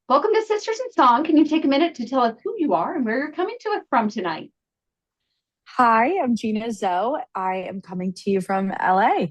Welcome to Sisters in Song. Can you take a minute to tell us who you are and where you're coming to us from tonight? Hi, I'm Gina Zo. I am coming to you from LA.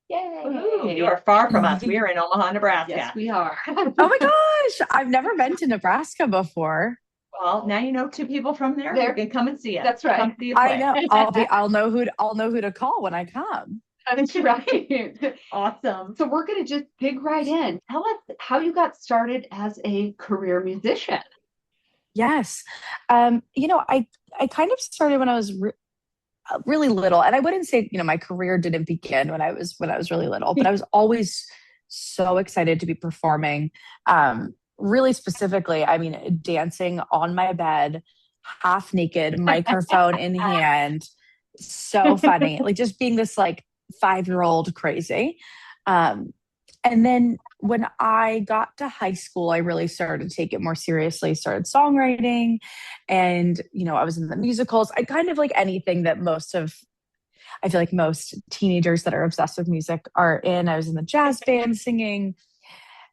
Ooh, Yay! you are far from us. We are in Omaha, Nebraska. Yes, we are. Oh my gosh, I've never been to Nebraska before. Well, now you know two people from there. There. You can come and see us. That's right. Come see us I play. know. I'll know who to call when I come. That's right. Awesome. So we're going to just dig right in. Tell us how you got started as a career musician. Yes. I kind of started when I was really little, and I wouldn't say, my career didn't begin when I was really little, but I was always so excited to be performing. Really specifically, I mean, dancing on my bed, half naked, microphone in hand. So funny. Like just being this like 5-year-old crazy. And then when I got to high school, I really started to take it more seriously, started songwriting, and, I was in the musicals. I kind of like anything that I feel like most teenagers that are obsessed with music are in. I was in the jazz band singing.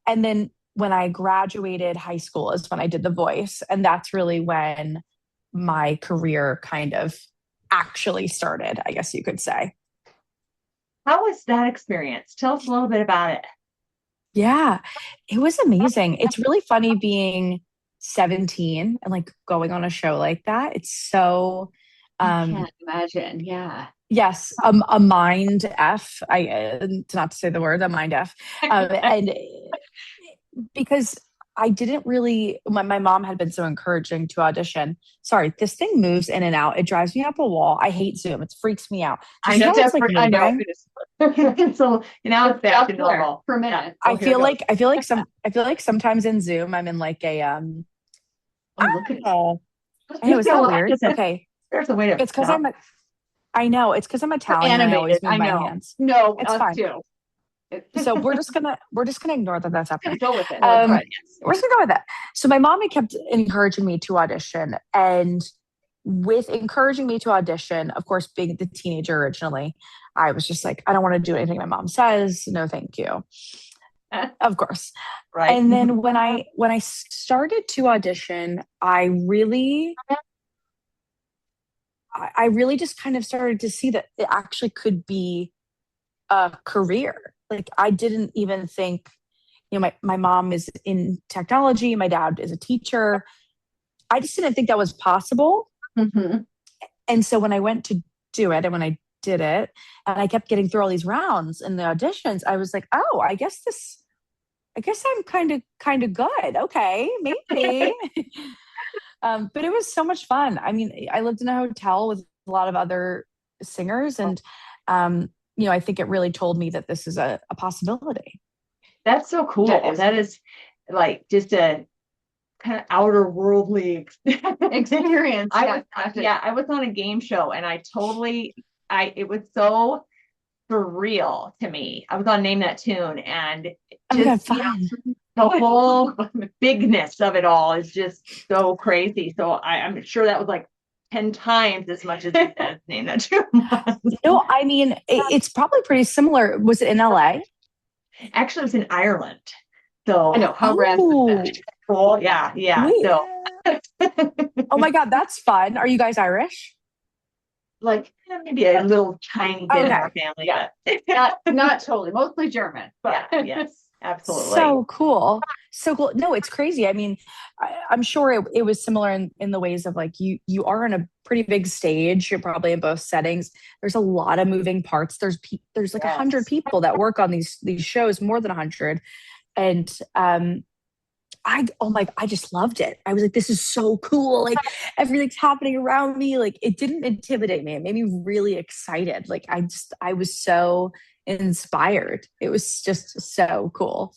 And then when I graduated high school is when I did The Voice. And that's really when my career kind of actually started, I guess you could say. How was that experience? Tell us a little bit about it. Yeah, it was amazing. It's really funny being 17 and like going on a show like that. It's so, I um, can't imagine. Yeah. yes, a mind F. Not to say the word, a mind F. And because I didn't really, my mom had been so encouraging to audition. Sorry, this thing moves in and out. It drives me up a wall. I hate Zoom. It freaks me out. Do I you see know how it's like I know. moving? So now it's back to Up there normal. for a minute. I here it feel goes. like I feel like sometimes in Zoom I'm in like a Oh, look at oh, I know, is that weird? Okay. There's a way to It's because stop. I know, it's because I'm Italian and I always animated. move I my know. hands. No, It's us fine. too. So we're just gonna ignore that that's happening. Go with it. Um, Right. we're just gonna go with that. So my mom had kept encouraging me to audition, and with encouraging me to audition, of course, being the teenager originally, I was just like, I don't want to do anything my mom says. No, thank you. Of course. Right. And then when I started to audition, I really just kind of started to see that it actually could be a career. Like I didn't even think, my mom is in technology, my dad is a teacher. I just didn't think that was possible. Mhm. And so when I went to do it and when I did it and I kept getting through all these rounds and the auditions, I was like, oh, I guess I'm kind of good. Okay, maybe. But it was so much fun. I mean, I lived in a hotel with a lot of other singers, and I think it really told me that this is a possibility. That's so cool. That That is is like just a kind of outer worldly experience. I was on a game show and it was so surreal to me. I was on Name That Tune, and Oh my God, just fun. the whole bigness of it all is just so crazy. So I'm sure that was like 10 times as much as Name That Tune was. No, I mean, it's probably pretty similar. Was it in LA? Actually, it was in Ireland. So I know. How random is Oh, that? cool. Yeah, yeah. wait. So Oh my God, that's fun. Are you guys Irish? like maybe a little tiny bit in Okay. our family, Yeah. but Not totally. Mostly German, but yeah, yes, absolutely. So cool. So cool. No, it's crazy. I mean, I'm sure it was similar in the ways of like you are in a pretty big stage. You're probably in both settings. There's a lot of moving parts. There's like 100 Yes. people that work on these shows, more than 100. And I just loved it. I was like, this is so cool. Like everything's happening around me. Like it didn't intimidate me. It made me really excited. Like I was so inspired. It was just so cool.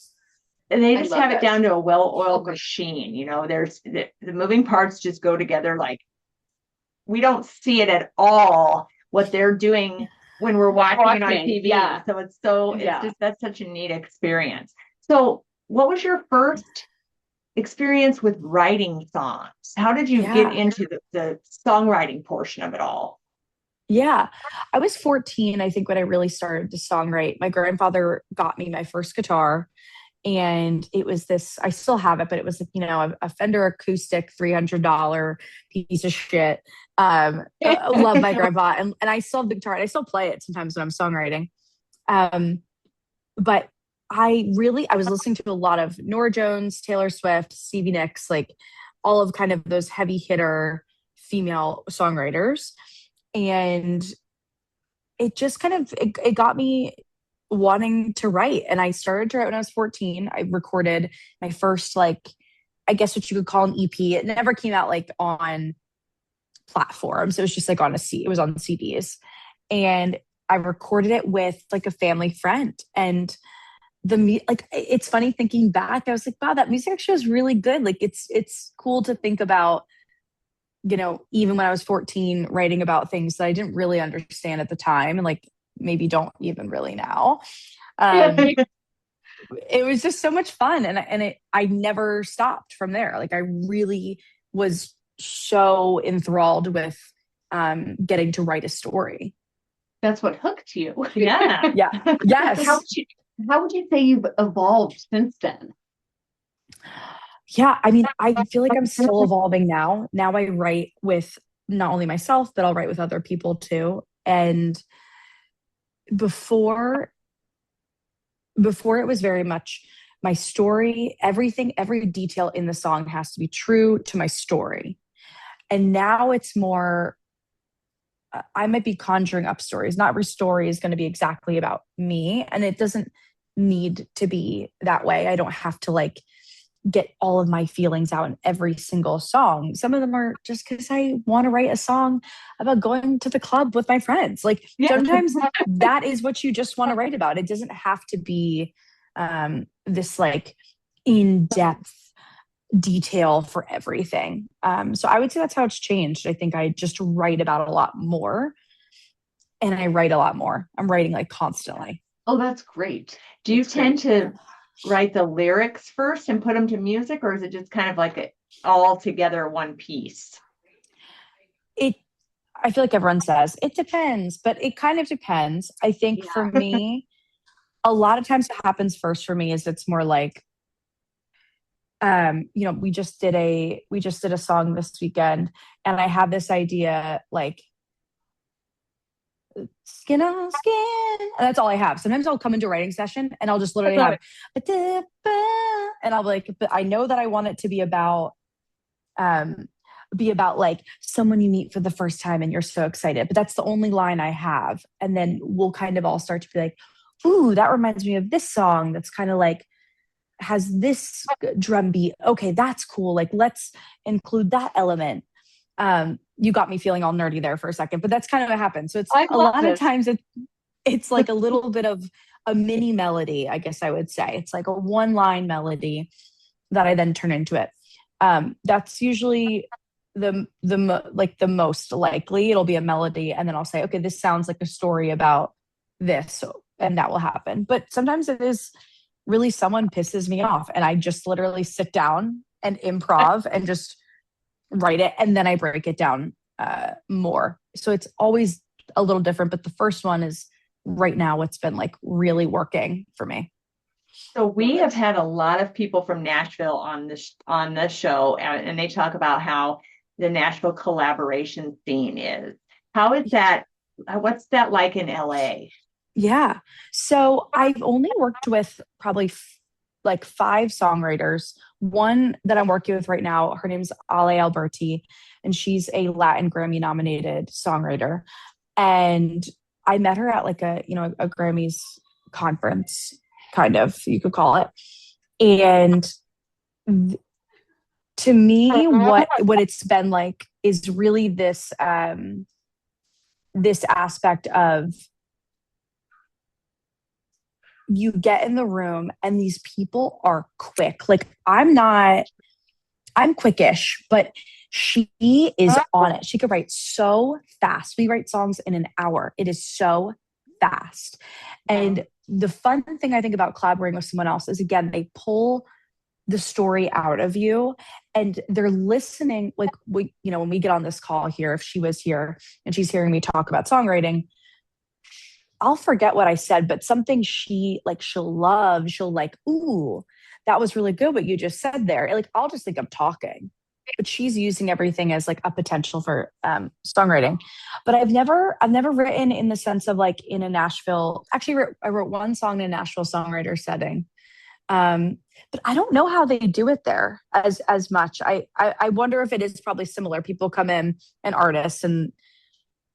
And they I just love have it that. down to a well-oiled machine. There's the moving parts just go together. Like we don't see it at all what they're doing when we're watching it on TV. Yeah. So it's Yeah. just that's such a neat experience. So what was your first experience with writing songs? How did you get Yeah. into the songwriting portion of it all? Yeah. I was 14, I think, when I really started to songwrite. My grandfather got me my first guitar, And it was this, I still have it, but it was, you know, a Fender acoustic $300 piece of shit. Love my grandpa. And I still have the guitar, and I still play it sometimes when I'm songwriting. But I was listening to a lot of Nora Jones, Taylor Swift, Stevie Nicks, like all of kind of those heavy hitter female songwriters. And it just kind of, it got me wanting to write. And I started to write when I was 14. I recorded my first, like, I guess what you could call an EP. It never came out like on platforms. It was just like it was on CDs. And I recorded it with like a family friend. And it's funny thinking back, I was like, wow, that music actually was really good. Like it's cool to think about, you know, even when I was 14, writing about things that I didn't really understand at the time, and like maybe don't even really now. It was just so much fun. And I never stopped from there. Like I really was so enthralled with getting to write a story. That's what hooked you. Yeah. Yeah. Yes. How would you say you've evolved since then? Yeah. I mean, I feel like I'm still evolving now. Now I write with not only myself, but I'll write with other people too. And before it was very much my story, everything, every detail in the song has to be true to my story. And now it's more, I might be conjuring up stories. Not every story is going to be exactly about me. And it doesn't need to be that way. I don't have to like get all of my feelings out in every single song. Some of them are just because I want to write a song about going to the club with my friends. Like sometimes that is what you just want to write about. It doesn't have to be this like in-depth detail for everything. So I would say that's how it's changed. I think I just write about a lot more, and I write a lot more. I'm writing like constantly. Oh, that's great. Do you tend to write the lyrics first and put them to music, or is it just kind of like all together one piece? I feel like everyone says it depends, but it kind of depends. I think for me, a lot of times what happens first for me is it's more like, you know, we just did a song this weekend, and I have this idea like skin on skin, and that's all I have. Sometimes I'll come into a writing session and I'll just literally have and I'll be like, but I know that I want it to be about like someone you meet for the first time and you're so excited, but that's the only line I have. And then we'll kind of all start to be like, ooh, that reminds me of this song that's kind of like has this drum beat. Okay, that's cool. Like, let's include that element. You got me feeling all nerdy there for a second, but that's kind of what happens. So it's a lot of times it's like a little bit of a mini melody, I guess I would say. It's like a one line melody that I then turn into it. That's usually the most likely. It'll be a melody, and then I'll say, okay, this sounds like a story about this, and that will happen. But sometimes it is really someone pisses me off, and I just literally sit down and improv and just write it, and then I break it down more. So it's always a little different, but the first one is right now what's been like really working for me. So we have had a lot of people from Nashville on this show, and they talk about how the Nashville collaboration scene is. How is that? What's that like in LA? Yeah. So I've only worked with probably like 5 songwriters. One that I'm working with right now, her name's Ale Alberti, and she's a Latin Grammy nominated songwriter. And I met her at like a Grammys conference, kind of, you could call it. And to me, what it's been like is really this this aspect of, you get in the room and these people are quick. Like I'm quickish, but she is on it. She could write so fast. We write songs in an hour. It is so fast. And the fun thing I think about collaborating with someone else is, again, they pull the story out of you and they're listening. Like when we get on this call here, if she was here and she's hearing me talk about songwriting, I'll forget what I said, but something she'll love, she'll like, ooh. that was really good what you just said there. Like, I'll just think I'm talking, but she's using everything as like a potential for songwriting. But I've never written in the sense of like in a Nashville. Actually, I wrote one song in a Nashville songwriter setting. But I don't know how they do it there as much. I wonder if it is probably similar. People come in and artists, and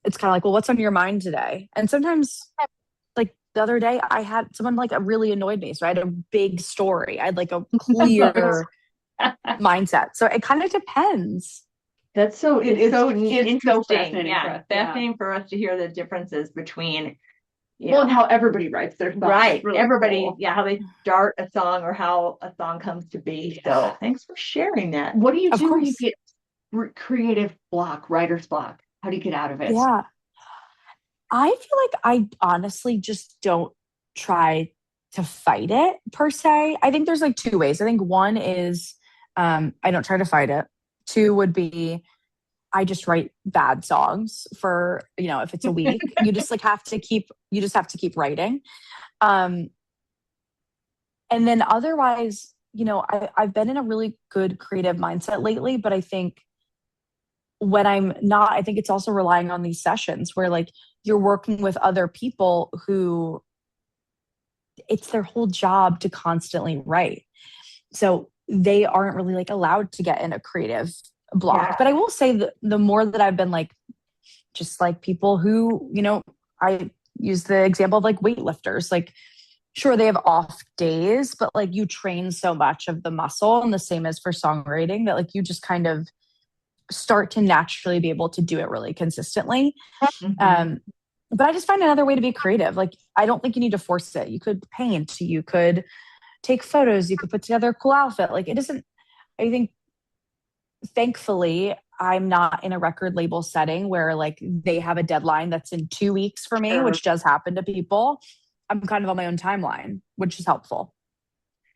it's kind of like, well, what's on your mind today? And sometimes, like the other day, I had someone like really annoyed me, so I had a big story. I had like a clear mindset. So it kind of depends. That's so it's so it's so interesting. fascinating for Yeah, us, fascinating for us to hear the differences between, you Well, know, and how everybody writes their songs. right. It's really Everybody, cool. yeah, how they start a song or how a song comes to be. So thanks for sharing that. What do you Of do when you course. get creative block, writer's block? How do you get out of it? Yeah. I feel like I honestly just don't try to fight it per se. I think there's like two ways. I think one is I don't try to fight it. Two would be I just write bad songs for, if it's a week, you just have to keep writing. And then otherwise, I've been in a really good creative mindset lately, but I think when I'm not, I think it's also relying on these sessions where like you're working with other people who it's their whole job to constantly write. So they aren't really like allowed to get in a creative block. Yeah. But I will say that the more that I've been like, just like people who, I use the example of like weightlifters, like sure they have off days, but like you train so much of the muscle, and the same as for songwriting, that like you just kind of start to naturally be able to do it really consistently. Mhm. But I just find another way to be creative. Like, I don't think you need to force it. You could paint, you could take photos, you could put together a cool outfit. Like, it doesn't, I think, thankfully, I'm not in a record label setting where like they have a deadline that's in 2 weeks for me, Sure. which does happen to people. I'm kind of on my own timeline, which is helpful.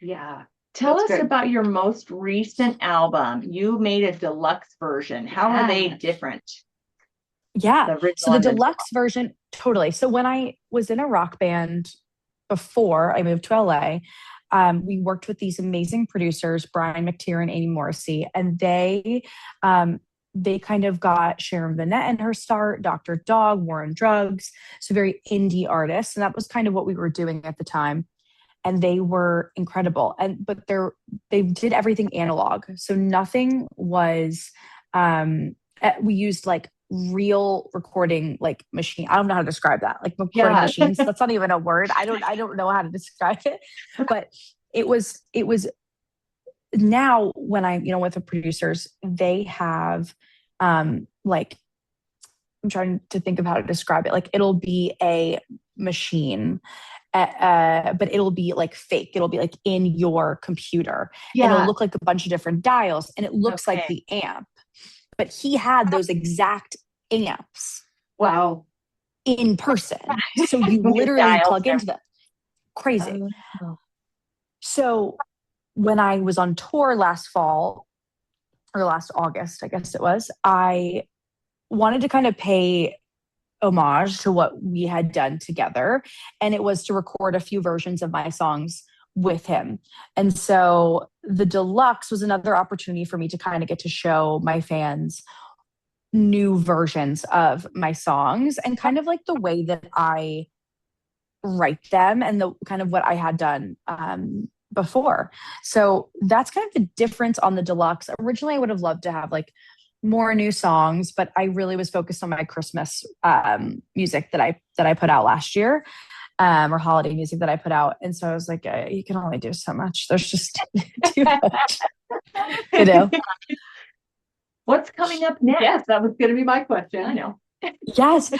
Yeah. Tell That's us good. about your most recent album. You made a deluxe version. How are they Yes. different? Yeah. The original So the and the deluxe version, totally. So when I was in a rock band before I moved to LA, we worked with these amazing producers, Brian McTeer and Amy Morrissey, and they kind of got Sharon Van Etten her start, Dr. Dog, War on Drugs, so very indie artists, and that was kind of what we were doing at the time. And they were incredible, but they did everything analog, so nothing was. We used like real recording like machine. I don't know how to describe that. Like recording machines. That's not even a word. I don't know how to describe it. But it was now when I, with the producers, they have like I'm trying to think of how to describe it. Like it'll be a machine, but it'll be like fake. It'll be like in your computer. And it'll look like a bunch of different dials, and it looks like the amp. But he had those exact amps. Wow. In person. So you literally plug into them. Crazy. So when I was on tour last fall, or last August, I guess it was, I wanted to kind of pay homage to what we had done together. And it was to record a few versions of my songs with him. And so the deluxe was another opportunity for me to kind of get to show my fans new versions of my songs and kind of like the way that I write them and the kind of what I had done before. So that's kind of the difference on the deluxe. Originally, I would have loved to have like more new songs, but I really was focused on my Christmas music that I put out last year, or holiday music that I put out. And so I was like, you can only do so much. There's just too much, What's coming up next? Yes, that was going to be my question. I know. Yes,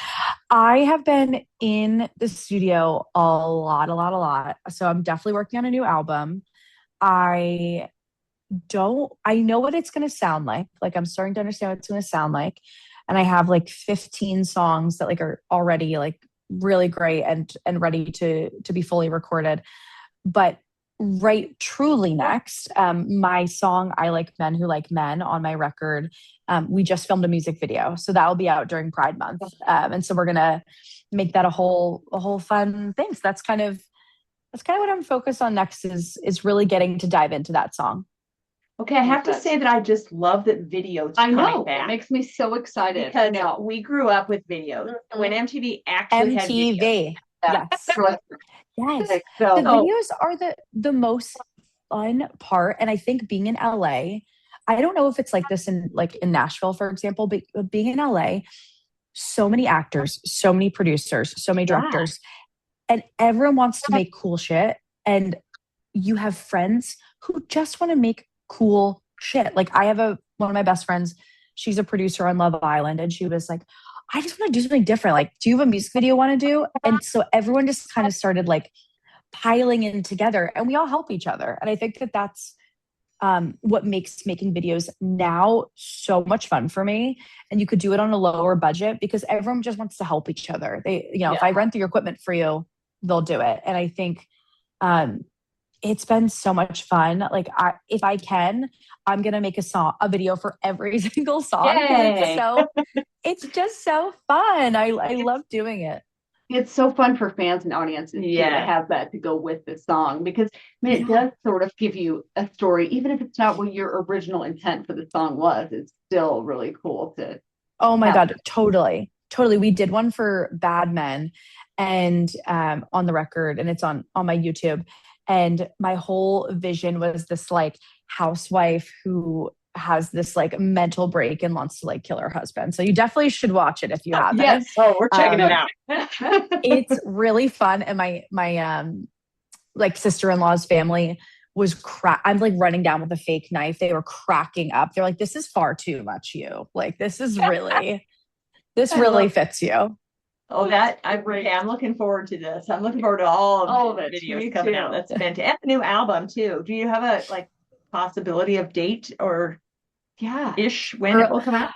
I have been in the studio a lot. So I'm definitely working on a new album. I know what it's going to sound like. Like I'm starting to understand what it's going to sound like. And I have like 15 songs that like are already like really great and ready to be fully recorded. But right truly next, my song I Like Men Who Like Men on my record, we just filmed a music video, so that will be out during Pride Month, and so we're gonna make that a whole fun thing. So that's kind of that's kind of what I'm focused on next is really getting to dive into that song. Okay, I have to say that I just love that videos I know. coming back. It makes me so excited. Because we grew up with videos. When MTV actually had videos. MTV. Yes. Yes. So, The videos are the most fun part. And I think being in LA, I don't know if it's like this in Nashville, for example, but being in LA, so many actors, so many producers, so many directors, and everyone wants to make cool shit. And you have friends who just want to make cool shit. Like I have one of my best friends, she's a producer on Love Island, and she was like, I just want to do something different. Like, do you have a music video you want to do? And so everyone just kind of started like piling in together, and we all help each other. And I think that that's what makes making videos now so much fun for me. And you could do it on a lower budget because everyone just wants to help each other. They, if I rent the equipment for you, they'll do it. And I think it's been so much fun. Like if I can, I'm going to make a video for every single song. It's just so fun. I love doing it. It's so fun for fans and audiences to have that to go with the song, because it does sort of give you a story, even if it's not what your original intent for the song was. It's still really cool to. Oh my God, totally. We did one for Bad Men, and on the record, and it's on my YouTube. And my whole vision was this like housewife who has this like mental break and wants to like kill her husband. So you definitely should watch it if you haven't. Yes. Oh, we're checking it out. It's really fun. And my like sister-in-law's family was I'm like running down with a fake knife. They were cracking up. They're like, this is far too much you. Like, this really fits you. Oh, I'm looking forward to this. I'm looking forward to all of the videos coming out. That's fantastic. And the new album too. Do you have a possibility of date or ish when it will come out?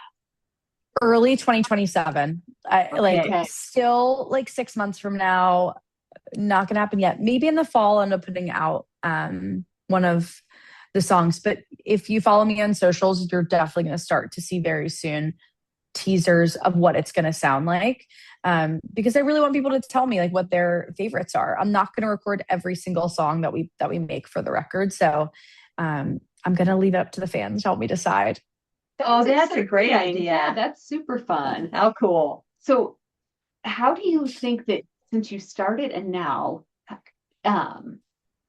Early 2027. Still like 6 months from now. Not gonna happen yet. Maybe in the fall I'll end up putting out one of the songs. But if you follow me on socials, you're definitely gonna start to see very soon teasers of what it's gonna sound like. Because I really want people to tell me like what their favorites are. I'm not gonna record every single song that we make for the record. So I'm gonna leave it up to the fans to help me decide. That's a great idea. Yeah, that's super fun. How cool. So how do you think that since you started and now,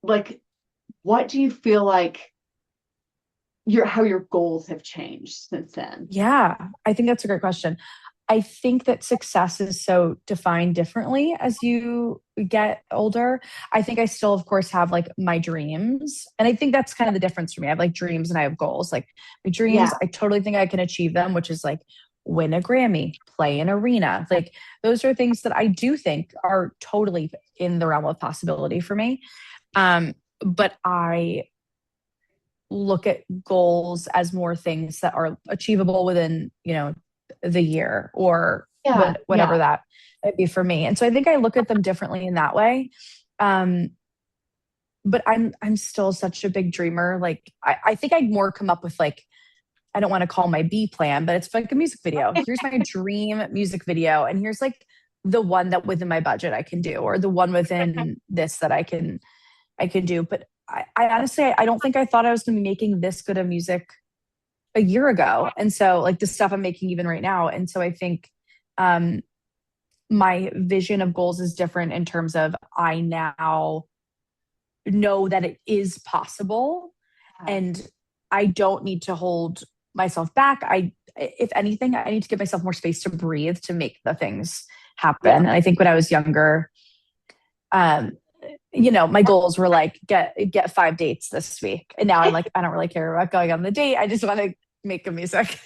what do you feel like how your goals have changed since then? Yeah, I think that's a great question. I think that success is so defined differently as you get older. I think I still, of course, have like my dreams. And I think that's kind of the difference for me. I have like dreams and I have goals. Like my dreams, I totally think I can achieve them, which is like win a Grammy, play an arena. Like those are things that I do think are totally in the realm of possibility for me. But I look at goals as more things that are achievable within, the year or whatever that might be for me. And so I think I look at them differently in that way. But I'm still such a big dreamer. Like I think I'd more come up with like, I don't want to call my B plan, but it's like a music video. Here's my dream music video. And here's like the one that within my budget I can do, or the one within this that I can do. But I honestly, I don't think I thought I was going to be making this good of music a year ago. And so like the stuff I'm making even right now. And so I think my vision of goals is different in terms of I now know that it is possible and I don't need to hold myself back. If anything, I need to give myself more space to breathe to make the things happen. And I think when I was younger, my goals were like, get 5 dates this week. And now I'm like, I don't really care about going on the date. I just want to make a music.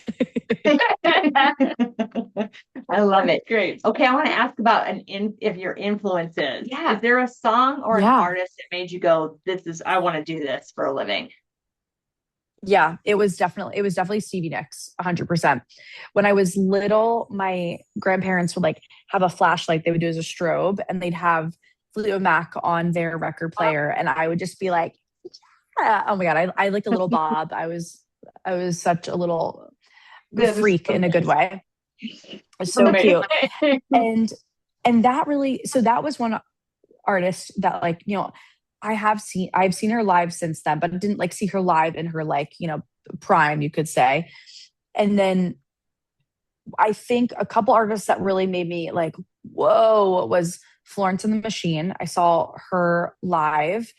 I love it. Great. Okay. I want to ask about if your influences. Yeah. Is there a song or an artist that made you go, I want to do this for a living? Yeah, it was definitely Stevie Nicks, 100%. When I was little, my grandparents would like have a flashlight they would do as a strobe, and they'd have Fleetwood Mac on their record player, and I would just be like, yeah. Oh my God, I like a little Bob. I was such a little freak in a good way. It was so cute. And that really, so that was one artist that like, I've seen her live since then, but I didn't like see her live in her like, prime, you could say. And then I think a couple artists that really made me like, whoa, was Florence and the Machine. I saw her live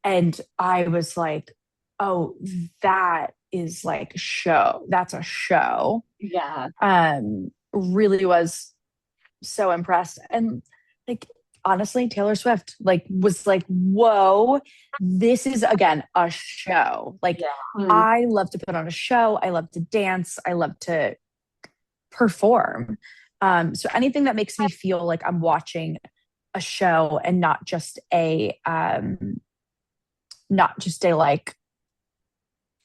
and I was like, oh, that is like show. That's a show. Yeah. Really was so impressed. And like, honestly, Taylor Swift like was like, whoa, this is again a show. Like I love to put on a show. I love to dance. I love to perform. So anything that makes me feel like I'm watching a show and not just a like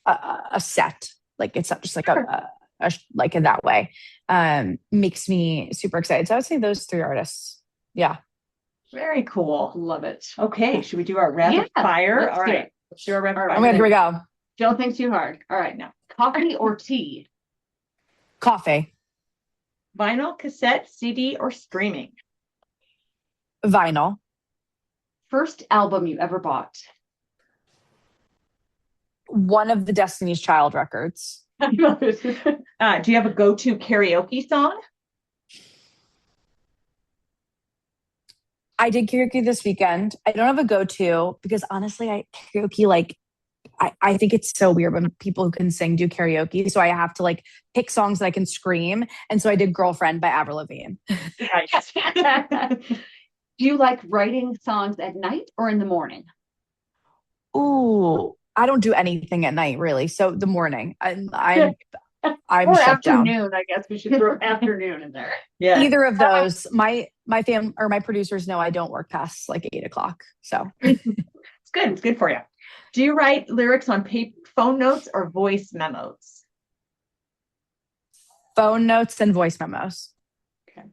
a set. Like it's not just like a like in that way. Makes me super excited. So I would say those three artists. Yeah. Very cool. Love it. Okay, should we do our rapid fire? All right. Let's do our rapid fire. Okay, here we go. Don't think too hard. All right, now. Coffee or tea? Coffee. Vinyl, cassette, CD, or streaming? Vinyl. First album you ever bought? One of the Destiny's Child records. Do you have a go-to karaoke song? I did karaoke this weekend. I don't have a go-to because honestly, karaoke, like, I think it's so weird when people who can sing do karaoke. So I have to like pick songs that I can scream. And so I did Girlfriend by Avril Lavigne. Do you like writing songs at night or in the morning? Ooh, I don't do anything at night really. So the morning, I'm or shut afternoon. down. I guess we should throw afternoon in there. Yeah. Either of those. My fam or my producers know I don't work past like 8:00. So it's good. It's good for you. Do you write lyrics on phone notes or voice memos? Phone notes and voice memos. Okay.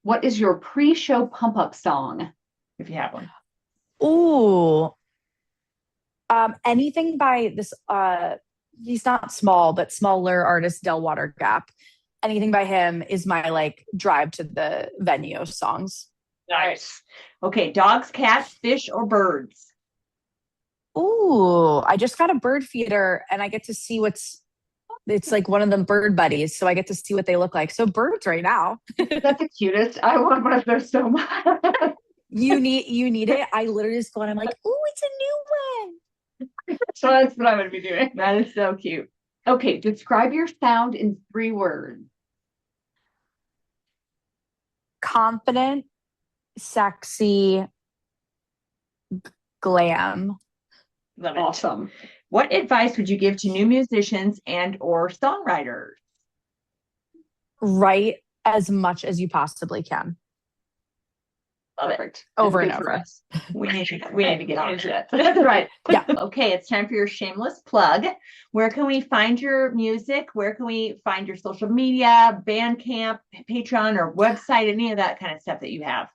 What is your pre-show pump-up song? If you have one. Ooh. Anything by this he's not small, but smaller artist, Del Water Gap. Anything by him is my like drive to the venue songs. Nice. Okay, dogs, cats, fish, or birds? Ooh, I just got a bird feeder and I get to see it's like one of them bird buddies. So I get to see what they look like. So birds right now. That's the cutest. I want one of those so much. You need it. I literally just go and I'm like, ooh, it's a new one. So that's what I'm going to be doing. That is so cute. Okay, describe your sound in 3 words. Confident, sexy, glam. Love it. Awesome. What advice would you give to new musicians and or songwriters? Write as much as you possibly can. Love Perfect. It. Over and over. We need to get on it. That's right. Yeah. Okay, it's time for your shameless plug. Where can we find your music? Where can we find your social media, Bandcamp, Patreon, or website, any of that kind of stuff that you have?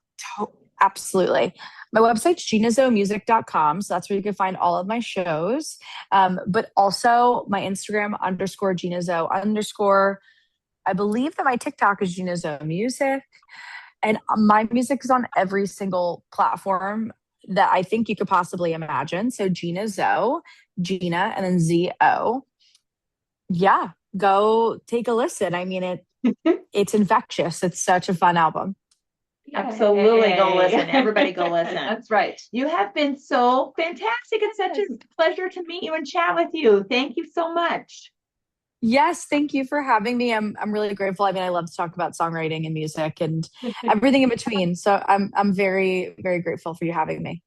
Absolutely. My website's ginazomusic.com. So that's where you can find all of my shows. But also my Instagram _Gina Zo _ I believe that my TikTok is Gina Zo Music. And my music is on every single platform that I think you could possibly imagine. So Gina Zo, Gina, and then Z-O. Yeah, go take a listen. I mean, it's infectious. It's such a fun album. Absolutely. Go listen. Everybody go listen. That's right. You have been so fantastic. It's such a pleasure to meet you and chat with you. Thank you so much. Yes, thank you for having me. I'm really grateful. I mean, I love to talk about songwriting and music and everything in between. So I'm very, very grateful for you having me.